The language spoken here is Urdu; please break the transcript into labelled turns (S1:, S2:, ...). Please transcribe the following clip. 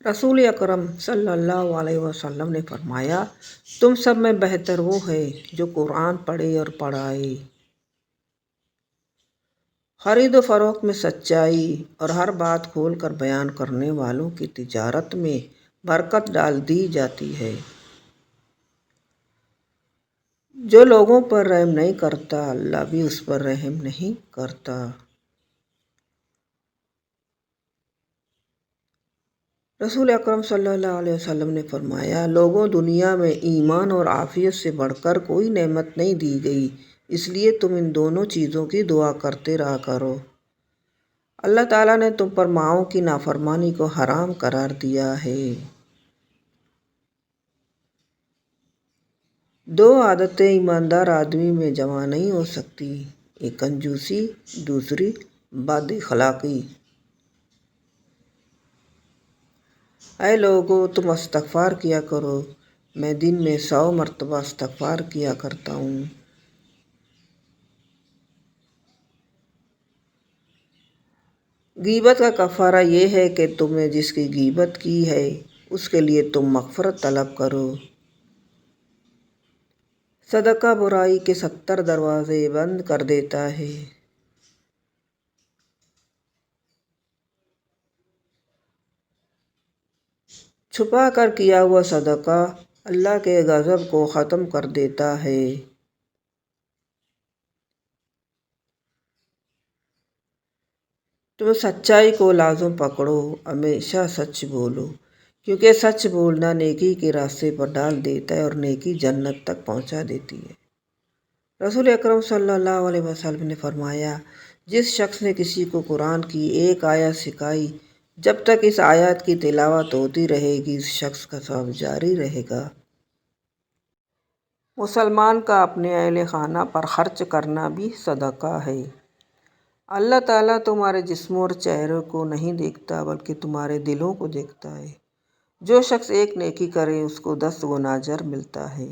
S1: رسول اکرم صلی اللہ علیہ وسلم نے فرمایا، تم سب میں بہتر وہ ہے جو قرآن پڑھے اور پڑھائے۔ خرید و فروخت میں سچائی اور ہر بات کھول کر بیان کرنے والوں کی تجارت میں برکت ڈال دی جاتی ہے۔ جو لوگوں پر رحم نہیں کرتا، اللہ بھی اس پر رحم نہیں کرتا۔ رسول اکرم صلی اللہ علیہ وسلم نے فرمایا، لوگوں دنیا میں ایمان اور عافیت سے بڑھ کر کوئی نعمت نہیں دی گئی، اس لیے تم ان دونوں چیزوں کی دعا کرتے رہا کرو۔ اللہ تعالیٰ نے تم پر ماؤں کی نافرمانی کو حرام قرار دیا ہے۔ دو عادتیں ایماندار آدمی میں جمع نہیں ہو سکتی، ایک کنجوسی، دوسری بد اخلاقی۔ اے لوگو، تم استغفار کیا کرو، میں دن میں 100 مرتبہ استغفار کیا کرتا ہوں۔ غیبت کا کفارہ یہ ہے کہ تم نے جس کی غیبت کی ہے اس کے لیے تم مغفرت طلب کرو۔ صدقہ برائی کے 70 دروازے بند کر دیتا ہے۔ چھپا کر کیا ہوا صدقہ اللہ کے غضب کو ختم کر دیتا ہے۔ تم سچائی کو لازم پکڑو، ہمیشہ سچ بولو، کیونکہ سچ بولنا نیکی کے راستے پر ڈال دیتا ہے اور نیکی جنت تک پہنچا دیتی ہے۔ رسول اکرم صلی اللہ علیہ وسلم نے فرمایا، جس شخص نے کسی کو قرآن کی ایک آیت سکھائی، جب تک اس آیت کی تلاوت ہوتی رہے گی اس شخص کا ثواب جاری رہے گا۔ مسلمان کا اپنے اہل خانہ پر خرچ کرنا بھی صدقہ ہے۔ اللہ تعالیٰ تمہارے جسموں اور چہروں کو نہیں دیکھتا بلکہ تمہارے دلوں کو دیکھتا ہے۔ جو شخص ایک نیکی کرے اس کو 10 گنا اجر ملتا ہے۔